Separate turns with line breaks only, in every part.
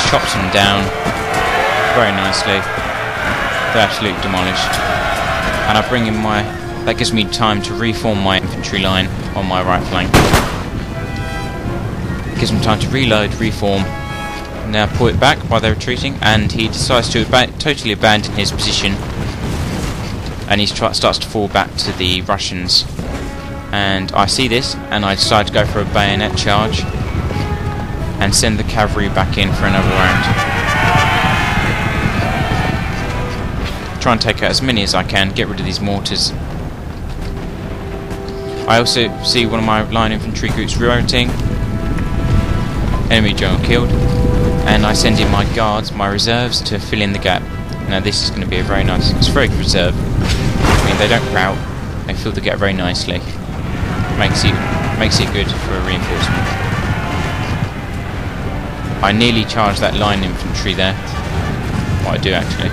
chops them down very nicely. They're absolutely demolished. And I bring in my... That gives me time to reform my infantry line on my right flank. It gives them time to reload, reform, now pull it back while they're retreating, and he decides to totally abandon his position, and he starts to fall back to the Russians. And I see this, and I decide to go for a bayonet charge and send the cavalry back in for another round. Try and take out as many as I can, get rid of these mortars. I also see one of my line infantry groups reloading. Enemy general killed. And I send in my guards, my reserves, to fill in the gap. Now this is going to be a very nice... It's a very good reserve. I mean, they don't rout. They fill the gap very nicely. Makes it good for a reinforcement. I nearly charged that line infantry there. What I do actually.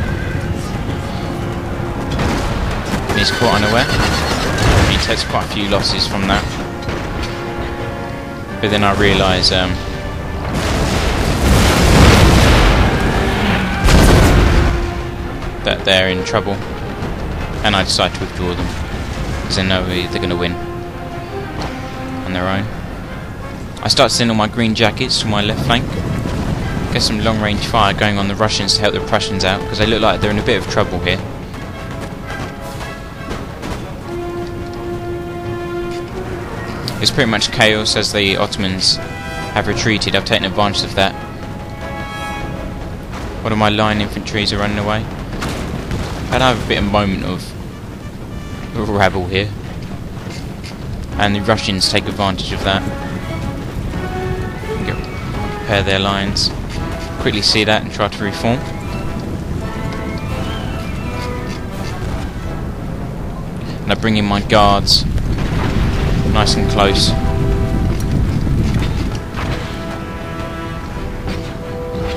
He's caught unaware. He takes quite a few losses from that. But then I realise that they're in trouble, and I decide to withdraw them because I know they're going to win on their own. I start sending all my green jackets to my left flank. Get some long range fire going on the Russians to help the Prussians out, because they look like they're in a bit of trouble here. It's pretty much chaos as the Ottomans have retreated. I've taken advantage of that. One of my line infantries are running away. And I have a bit of a moment of rabble here, and the Russians take advantage of that. Repair their lines. Quickly see that and try to reform. And I bring in my guards, nice and close.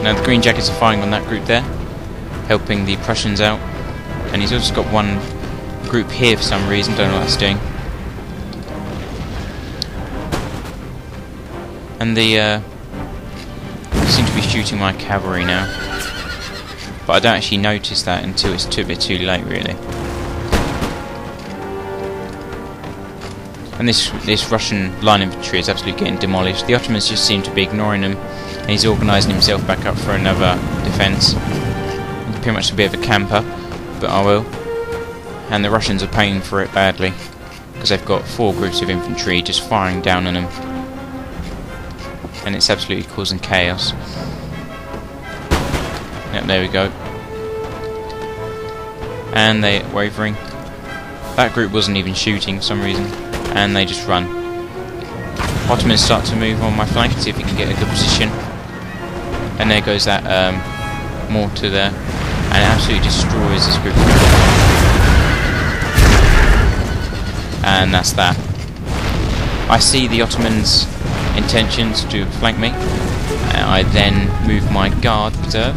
Now the green jackets are firing on that group there, helping the Prussians out. And he's also got one group here for some reason, don't know what that's doing. And they seem to be shooting my cavalry now. But I don't actually notice that until it's a bit too late, really. And this Russian line infantry is absolutely getting demolished. The Ottomans just seem to be ignoring them, and he's organising himself back up for another defence. He's pretty much a bit of a camper, but I will. And the Russians are paying for it badly, because they've got 4 groups of infantry just firing down on them, and it's absolutely causing chaos. Yep, there we go. And they're wavering. That group wasn't even shooting for some reason, and they just run. Ottomans start to move on my flank to see if we can get a good position. And there goes that mortar there, and it absolutely destroys this group. And that's that. I see the Ottomans' intentions to flank me. I then move my guard reserve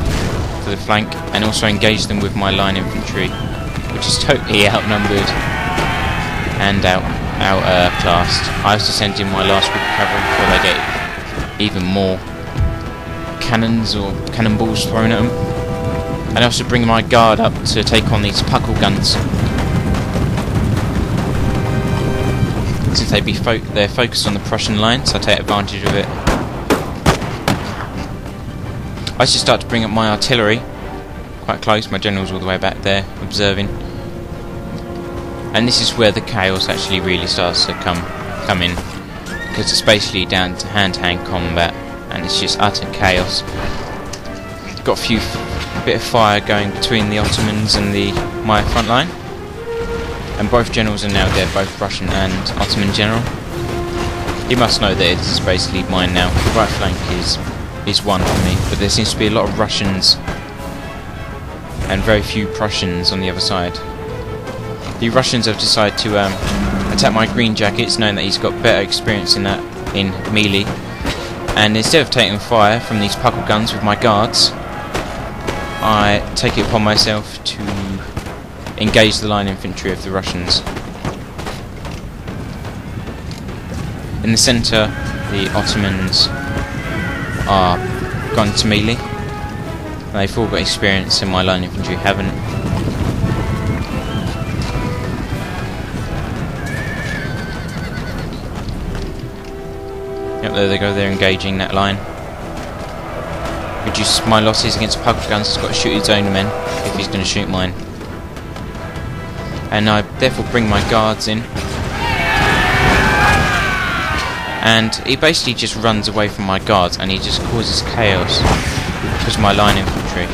to the flank and also engage them with my line infantry, which is totally outnumbered and outclassed. I also sent in my last group of cavalry before they get even more cannons or cannonballs thrown at them. And I also bring my guard up to take on these puckle guns, since they're focused on the Prussian line, so I take advantage of it. I should start to bring up my artillery quite close. My general's all the way back there observing, and this is where the chaos actually really starts to come in, because it's basically down to hand-to-hand combat, and it's just utter chaos. Got a bit of fire going between the Ottomans and my front line, and both generals are now dead, both Russian and Ottoman general. You must know that it's basically mine now. The right flank is won for me, but there seems to be a lot of Russians and very few Prussians on the other side. The Russians have decided to attack my green jackets, knowing that he's got better experience in melee, and instead of taking fire from these puckle guns with my guards, I take it upon myself to engage the line infantry of the Russians. In the centre, the Ottomans are gone to melee, They've all got experience and my line infantry haven't. Yep, there they go, they're engaging that line. Reduce my losses against puck guns. He's got to shoot his own men if he's going to shoot mine. And I therefore bring my guards in. And he basically just runs away from my guards and he just causes chaos because of my line infantry.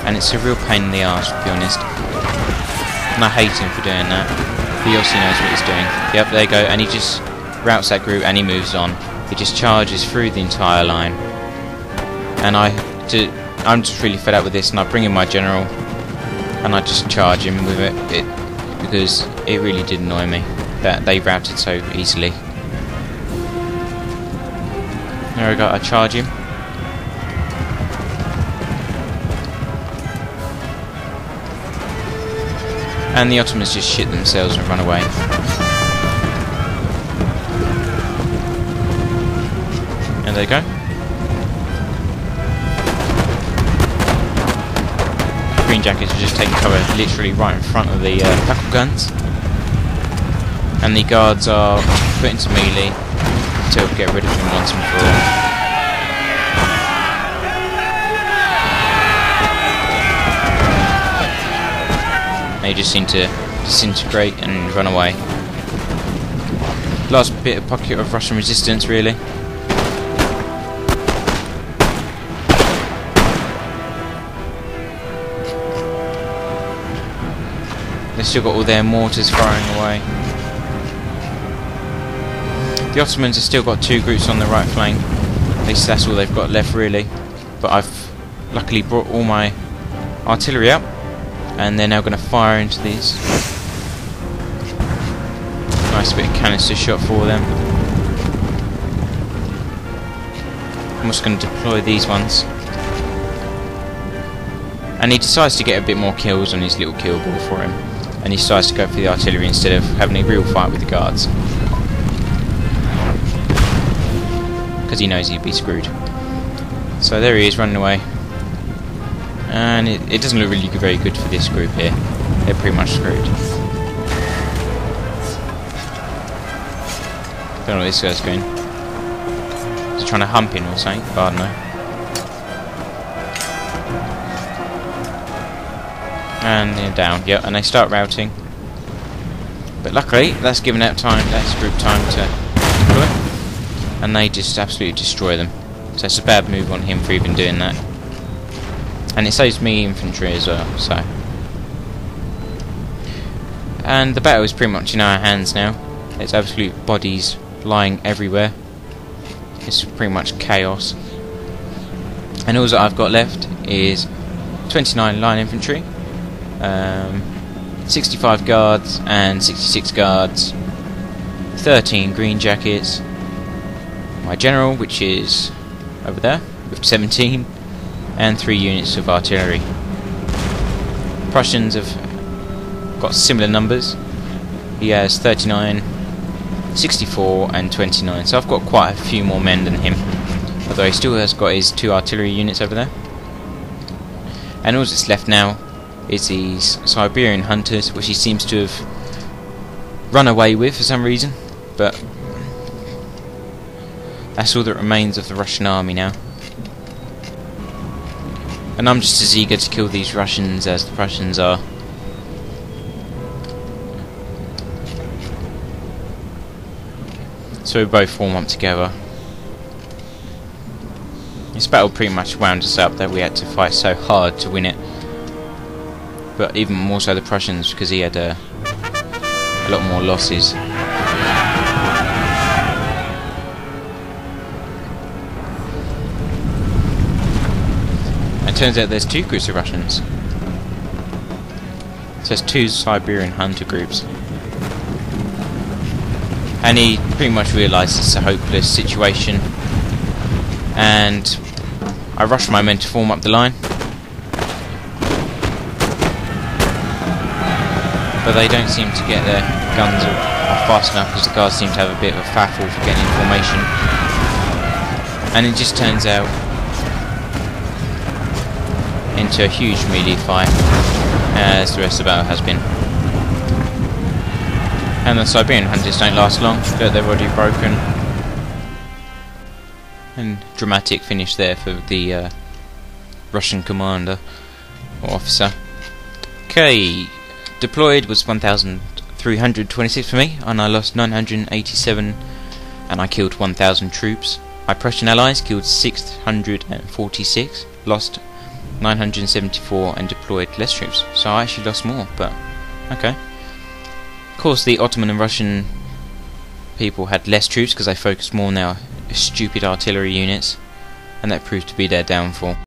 And it's a real pain in the arse, to be honest. And I hate him for doing that. He obviously knows what he's doing. Yep, there you go, and he just routs that group and he moves on. He just charges through the entire line. And I'm just really fed up with this, and I bring in my general and I just charge him with it because it really did annoy me that they routed so easily. There we go, I charge him. And the Ottomans just shit themselves and run away. And there you go. Green jackets are just taking cover literally right in front of the tackle guns. And the guards are put into melee to get rid of them once and for all. They just seem to disintegrate and run away. Last bit of pocket of Russian resistance, really. They've still got all their mortars firing away. The Ottomans have still got two groups on the right flank. At least that's all they've got left, really. But I've luckily brought all my artillery up, and they're now going to fire into these. Nice bit of canister shot for them. I'm just going to deploy these ones. And he decides to get a bit more kills on his little kill ball for him. And he decides to go for the artillery instead of having a real fight with the guards. Because he knows he'd be screwed. So there he is, running away. And it doesn't look really very good for this group here. They're pretty much screwed. Don't know what this guy's doing. Is he trying to hump in or something? I don't know. And they're down, yeah, and they start routing. But luckily, that's given that group time to deploy. And they just absolutely destroy them. So it's a bad move on him for even doing that. And it saves me infantry as well, so. And the battle is pretty much in our hands now. There's absolute bodies lying everywhere. It's pretty much chaos. And all that I've got left is 29 line infantry, 65 guards and 66 guards, 13 green jackets, my general, which is over there, with 17, and 3 units of artillery. Prussians have got similar numbers. He has 39, 64 and 29, so I've got quite a few more men than him, although he still has got his 2 artillery units over there. And all that's left now is these Siberian hunters, which he seems to have run away with for some reason, but that's all that remains of the Russian army now. And I'm just as eager to kill these Russians as the Prussians are. So we both form up together. This battle pretty much wound us up that we had to fight so hard to win it. But even more so the Prussians, because he had a lot more losses. It turns out there's 2 groups of Russians. So there's 2 Siberian hunter groups. And he pretty much realised it's a hopeless situation. And I rushed my men to form up the line. But they don't seem to get their guns off fast enough, because the guards seem to have a bit of a faffle for getting in formation. And it just turns out into a huge melee fight, as the rest of the battle has been. And the Siberian hunters don't last long, but they're already broken. And dramatic finish there for the Russian commander or officer. Okay, deployed was 1,326 for me, and I lost 987, and I killed 1,000 troops. My Prussian allies killed 646, lost 974, and deployed less troops. So I actually lost more, but okay. Of course, the Ottoman and Russian people had less troops because they focused more on their stupid artillery units, and that proved to be their downfall.